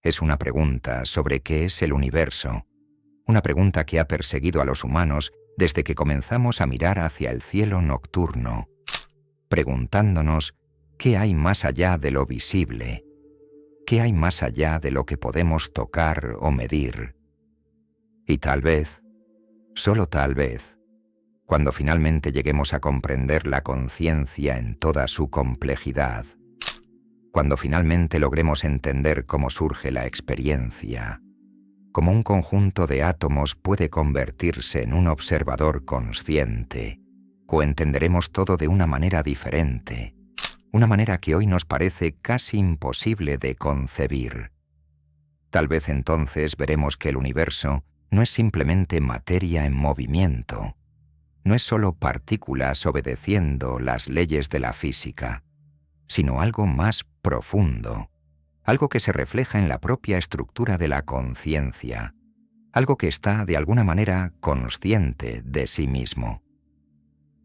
Es una pregunta sobre qué es el universo, una pregunta que ha perseguido a los humanos desde que comenzamos a mirar hacia el cielo nocturno, preguntándonos qué hay más allá de lo visible, qué hay más allá de lo que podemos tocar o medir. Y tal vez, solo tal vez, cuando finalmente lleguemos a comprender la conciencia en toda su complejidad, cuando finalmente logremos entender cómo surge la experiencia, cómo un conjunto de átomos puede convertirse en un observador consciente, o entenderemos todo de una manera diferente, una manera que hoy nos parece casi imposible de concebir. Tal vez entonces veremos que el universo no es simplemente materia en movimiento, no es solo partículas obedeciendo las leyes de la física, sino algo más profundo, algo que se refleja en la propia estructura de la conciencia, algo que está de alguna manera consciente de sí mismo.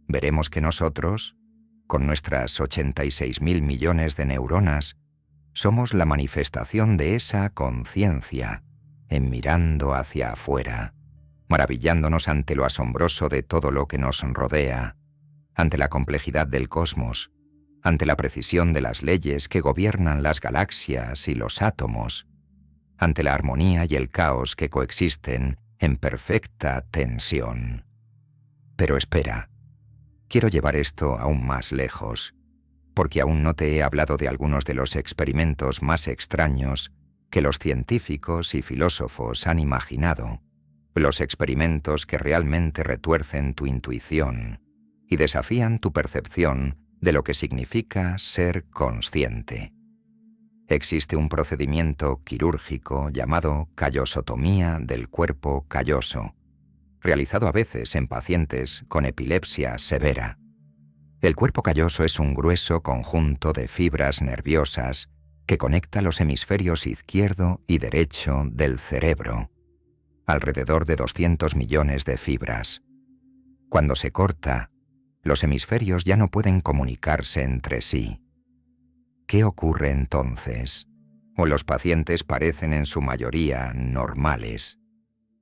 Veremos que nosotros, con nuestras 86.000 millones de neuronas, somos la manifestación de esa conciencia, en mirando hacia afuera, maravillándonos ante lo asombroso de todo lo que nos rodea, ante la complejidad del cosmos, ante la precisión de las leyes que gobiernan las galaxias y los átomos, ante la armonía y el caos que coexisten en perfecta tensión. Pero espera, quiero llevar esto aún más lejos, porque aún no te he hablado de algunos de los experimentos más extraños que los científicos y filósofos han imaginado, los experimentos que realmente retuercen tu intuición y desafían tu percepción de lo que significa ser consciente. Existe un procedimiento quirúrgico llamado callosotomía del cuerpo calloso, realizado a veces en pacientes con epilepsia severa. El cuerpo calloso es un grueso conjunto de fibras nerviosas que conecta los hemisferios izquierdo y derecho del cerebro, alrededor de 200 millones de fibras. Cuando se corta, los hemisferios ya no pueden comunicarse entre sí. ¿Qué ocurre entonces? O los pacientes parecen en su mayoría normales.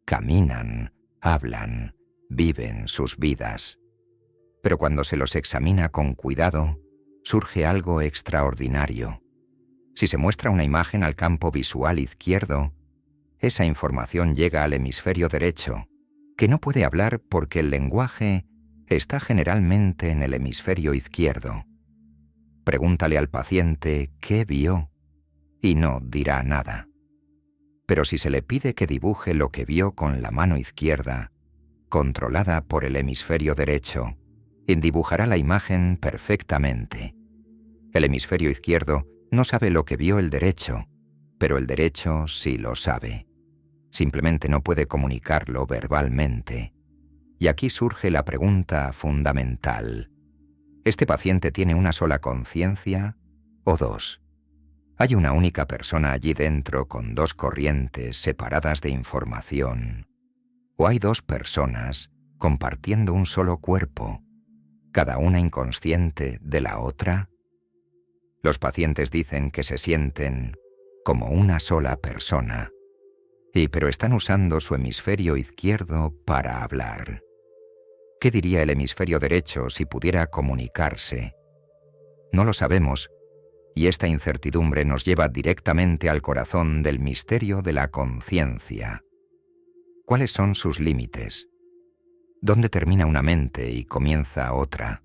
Caminan, hablan, viven sus vidas. Pero cuando se los examina con cuidado, surge algo extraordinario. Si se muestra una imagen al campo visual izquierdo, esa información llega al hemisferio derecho, que no puede hablar porque el lenguaje está generalmente en el hemisferio izquierdo. Pregúntale al paciente qué vio y no dirá nada. Pero si se le pide que dibuje lo que vio con la mano izquierda, controlada por el hemisferio derecho, dibujará la imagen perfectamente. El hemisferio izquierdo no sabe lo que vio el derecho, pero el derecho sí lo sabe. Simplemente no puede comunicarlo verbalmente. Y aquí surge la pregunta fundamental. ¿Este paciente tiene una sola conciencia o dos? ¿Hay una única persona allí dentro con dos corrientes separadas de información? ¿O hay dos personas compartiendo un solo cuerpo, cada una inconsciente de la otra? Los pacientes dicen que se sienten como una sola persona, pero están usando su hemisferio izquierdo para hablar. ¿Qué diría el hemisferio derecho si pudiera comunicarse? No lo sabemos, y esta incertidumbre nos lleva directamente al corazón del misterio de la conciencia. ¿Cuáles son sus límites? ¿Dónde termina una mente y comienza otra?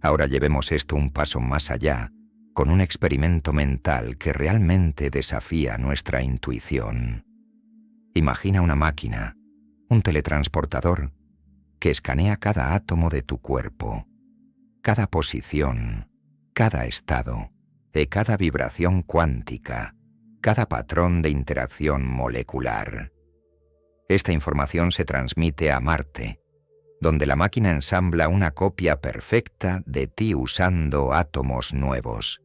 Ahora llevemos esto un paso más allá, con un experimento mental que realmente desafía nuestra intuición. Imagina una máquina, un teletransportador, que escanea cada átomo de tu cuerpo, cada posición, cada estado, cada vibración cuántica, cada patrón de interacción molecular. Esta información se transmite a Marte, donde la máquina ensambla una copia perfecta de ti usando átomos nuevos.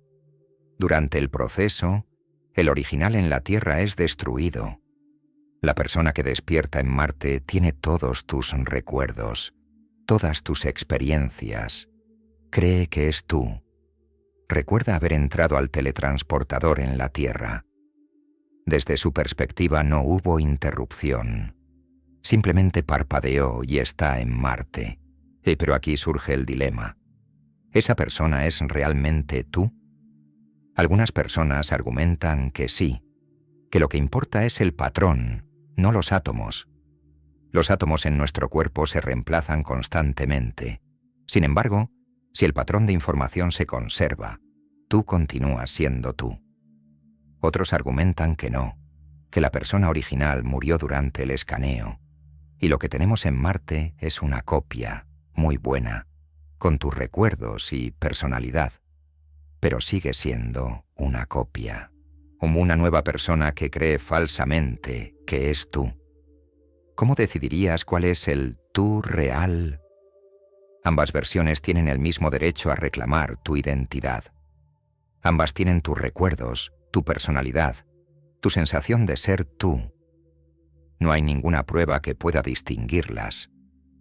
Durante el proceso, el original en la Tierra es destruido. La persona que despierta en Marte tiene todos tus recuerdos, todas tus experiencias. Cree que es tú. Recuerda haber entrado al teletransportador en la Tierra. Desde su perspectiva no hubo interrupción. Simplemente parpadeó y está en Marte. Pero aquí surge el dilema. ¿Esa persona es realmente tú? Algunas personas argumentan que sí, que lo que importa es el patrón, no los átomos. Los átomos en nuestro cuerpo se reemplazan constantemente. Sin embargo, si el patrón de información se conserva, tú continúas siendo tú. Otros argumentan que no, que la persona original murió durante el escaneo, y lo que tenemos en Marte es una copia, muy buena, con tus recuerdos y personalidad, pero sigue siendo una copia, como una nueva persona que cree falsamente que es tú. ¿Cómo decidirías cuál es el tú real? Ambas versiones tienen el mismo derecho a reclamar tu identidad. Ambas tienen tus recuerdos, tu personalidad, tu sensación de ser tú. No hay ninguna prueba que pueda distinguirlas,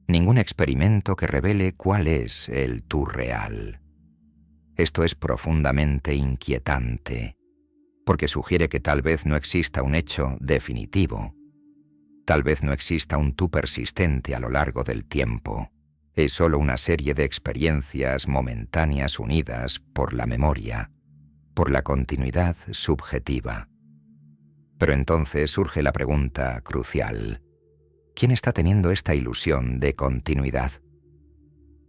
ningún experimento que revele cuál es el tú real. Esto es profundamente inquietante, porque sugiere que tal vez no exista un hecho definitivo. Tal vez no exista un tú persistente a lo largo del tiempo. Es solo una serie de experiencias momentáneas unidas por la memoria, por la continuidad subjetiva. Pero entonces surge la pregunta crucial. ¿Quién está teniendo esta ilusión de continuidad?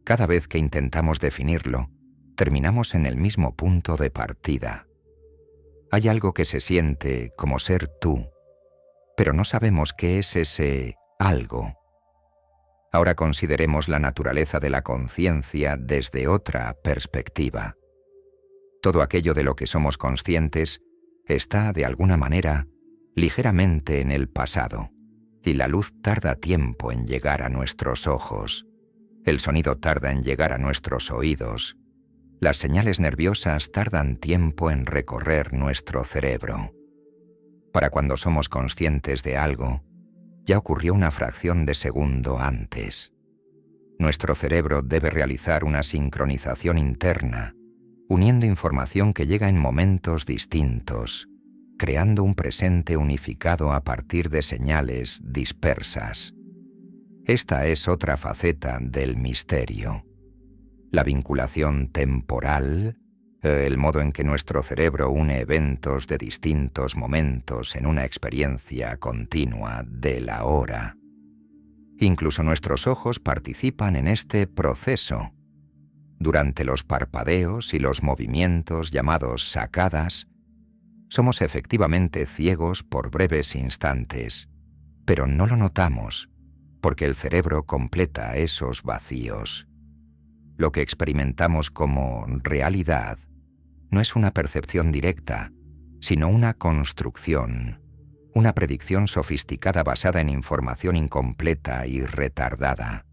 Cada vez que intentamos definirlo, terminamos en el mismo punto de partida. Hay algo que se siente como ser tú, pero no sabemos qué es ese algo. Ahora consideremos la naturaleza de la conciencia desde otra perspectiva. Todo aquello de lo que somos conscientes está, de alguna manera, ligeramente en el pasado, y la luz tarda tiempo en llegar a nuestros ojos. El sonido tarda en llegar a nuestros oídos. Las señales nerviosas tardan tiempo en recorrer nuestro cerebro. Para cuando somos conscientes de algo, ya ocurrió una fracción de segundo antes. Nuestro cerebro debe realizar una sincronización interna, uniendo información que llega en momentos distintos, creando un presente unificado a partir de señales dispersas. Esta es otra faceta del misterio. La vinculación temporal, el modo en que nuestro cerebro une eventos de distintos momentos en una experiencia continua del ahora. Incluso nuestros ojos participan en este proceso. Durante los parpadeos y los movimientos llamados sacadas, somos efectivamente ciegos por breves instantes, pero no lo notamos, porque el cerebro completa esos vacíos. Lo que experimentamos como realidad no es una percepción directa, sino una construcción, una predicción sofisticada basada en información incompleta y retardada.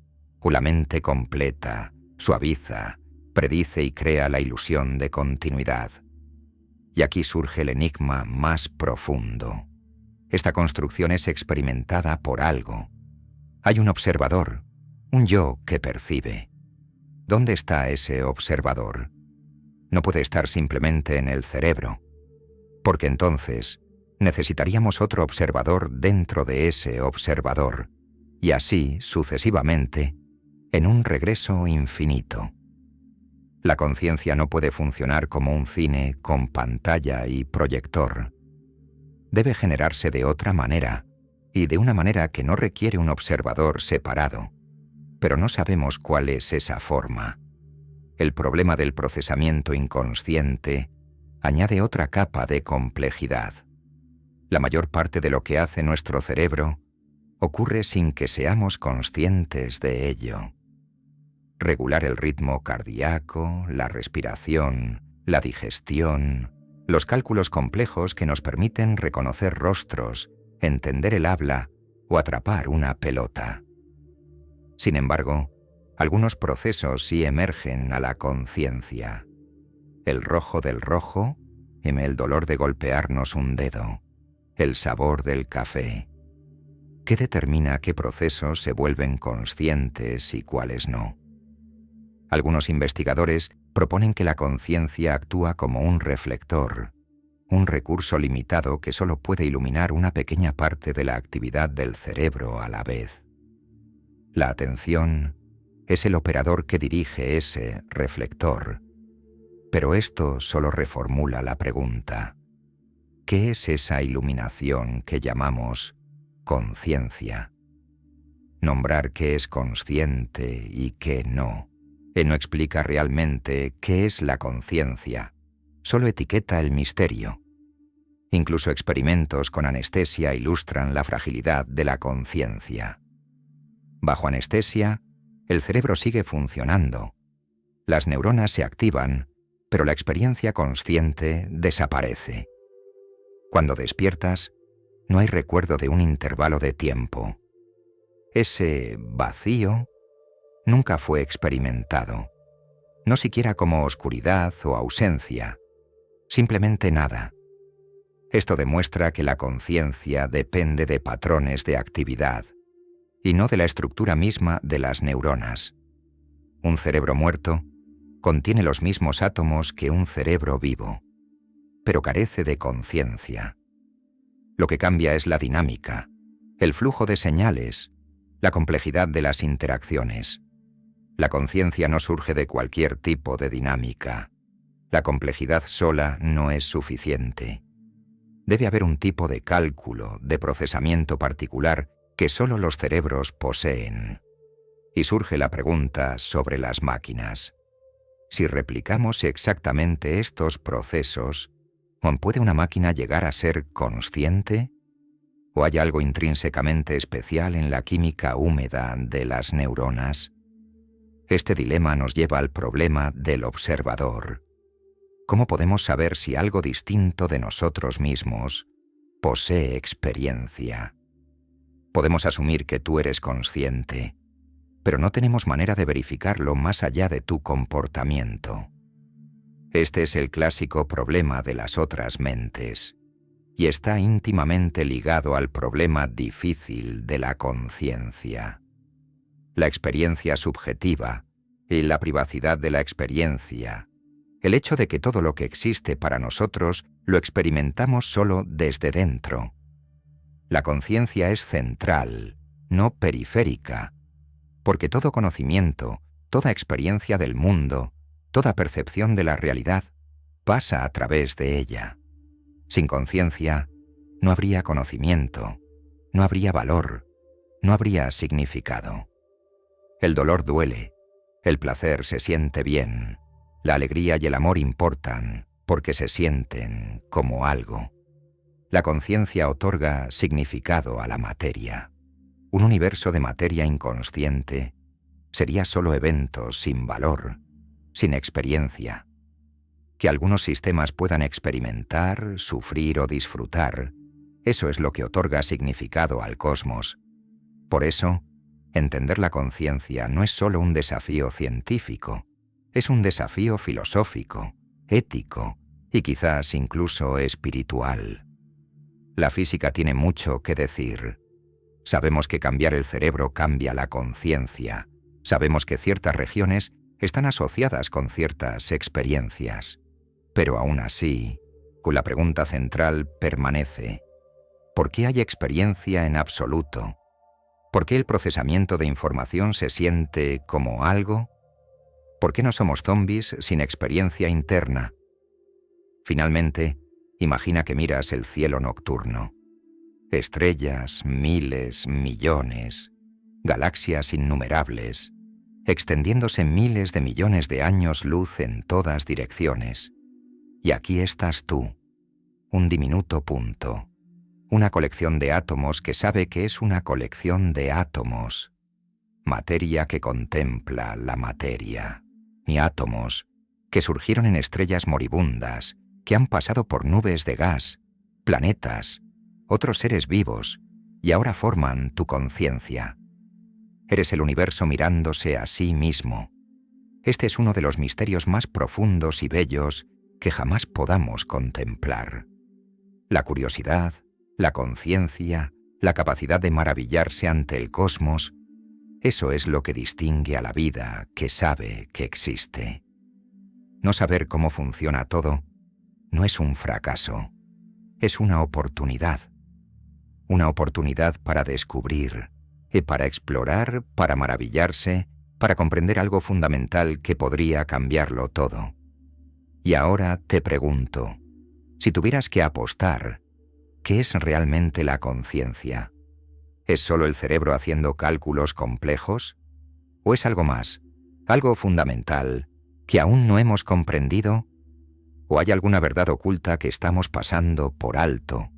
La mente completa, suaviza, predice y crea la ilusión de continuidad. Y aquí surge el enigma más profundo. Esta construcción es experimentada por algo. Hay un observador, un yo que percibe. ¿Dónde está ese observador? No puede estar simplemente en el cerebro, porque entonces necesitaríamos otro observador dentro de ese observador, y así sucesivamente, en un regreso infinito. La conciencia no puede funcionar como un cine con pantalla y proyector. Debe generarse de otra manera, y de una manera que no requiere un observador separado. Pero no sabemos cuál es esa forma. El problema del procesamiento inconsciente añade otra capa de complejidad. La mayor parte de lo que hace nuestro cerebro ocurre sin que seamos conscientes de ello. Regular el ritmo cardíaco, la respiración, la digestión, los cálculos complejos que nos permiten reconocer rostros, entender el habla o atrapar una pelota. Sin embargo, algunos procesos sí emergen a la conciencia. El rojo del rojo, el dolor de golpearnos un dedo, el sabor del café. ¿Qué determina qué procesos se vuelven conscientes y cuáles no? Algunos investigadores proponen que la conciencia actúa como un reflector. un recurso limitado que solo puede iluminar una pequeña parte de la actividad del cerebro a la vez. La atención es el operador que dirige ese reflector, pero esto solo reformula la pregunta: ¿qué es esa iluminación que llamamos conciencia? Nombrar qué es consciente y qué no no explica realmente qué es la conciencia, solo etiqueta el misterio. Incluso experimentos con anestesia ilustran la fragilidad de la conciencia. Bajo anestesia, el cerebro sigue funcionando. Las neuronas se activan, pero la experiencia consciente desaparece. Cuando despiertas, no hay recuerdo de un intervalo de tiempo. Ese vacío nunca fue experimentado, no siquiera como oscuridad o ausencia, simplemente nada. Esto demuestra que la conciencia depende de patrones de actividad y no de la estructura misma de las neuronas. Un cerebro muerto contiene los mismos átomos que un cerebro vivo, pero carece de conciencia. Lo que cambia es la dinámica, el flujo de señales, la complejidad de las interacciones. La conciencia no surge de cualquier tipo de dinámica. La complejidad sola no es suficiente. Debe haber un tipo de cálculo, de procesamiento particular que solo los cerebros poseen. Y surge la pregunta sobre las máquinas. Si replicamos exactamente estos procesos, ¿puede una máquina llegar a ser consciente? ¿O hay algo intrínsecamente especial en la química húmeda de las neuronas? Este dilema nos lleva al problema del observador. ¿Cómo podemos saber si algo distinto de nosotros mismos posee experiencia? Podemos asumir que tú eres consciente, pero no tenemos manera de verificarlo más allá de tu comportamiento. Este es el clásico problema de las otras mentes, y está íntimamente ligado al problema difícil de la conciencia. La experiencia subjetiva y la privacidad de la experiencia, el hecho de que todo lo que existe para nosotros lo experimentamos solo desde dentro. La conciencia es central, no periférica, porque todo conocimiento, toda experiencia del mundo, toda percepción de la realidad pasa a través de ella. Sin conciencia, no habría conocimiento, no habría valor, no habría significado. El dolor duele, el placer se siente bien, la alegría y el amor importan porque se sienten como algo. La conciencia otorga significado a la materia. Un universo de materia inconsciente sería solo eventos sin valor, sin experiencia. Que algunos sistemas puedan experimentar, sufrir o disfrutar, eso es lo que otorga significado al cosmos. Por eso, entender la conciencia no es solo un desafío científico, es un desafío filosófico, ético y quizás incluso espiritual. La física tiene mucho que decir. Sabemos que cambiar el cerebro cambia la conciencia. Sabemos que ciertas regiones están asociadas con ciertas experiencias. Pero aún así, la pregunta central permanece: ¿por qué hay experiencia en absoluto? ¿Por qué el procesamiento de información se siente como algo? ¿Por qué no somos zombies sin experiencia interna? Finalmente, imagina que miras el cielo nocturno. Estrellas, miles, millones, galaxias innumerables, extendiéndose miles de millones de años luz en todas direcciones. Y aquí estás tú, un diminuto punto, una colección de átomos que sabe que es una colección de átomos, materia que contempla la materia, y átomos que surgieron en estrellas moribundas, que han pasado por nubes de gas, planetas, otros seres vivos, y ahora forman tu conciencia. Eres el universo mirándose a sí mismo. Este es uno de los misterios más profundos y bellos que jamás podamos contemplar. La curiosidad, la conciencia, la capacidad de maravillarse ante el cosmos, eso es lo que distingue a la vida que sabe que existe. No saber cómo funciona todo no es un fracaso, es una oportunidad para descubrir, para explorar, para maravillarse, para comprender algo fundamental que podría cambiarlo todo. Y ahora te pregunto, si tuvieras que apostar, ¿qué es realmente la conciencia? ¿Es solo el cerebro haciendo cálculos complejos? ¿O es algo más, algo fundamental, que aún no hemos comprendido? ¿O hay alguna verdad oculta que estamos pasando por alto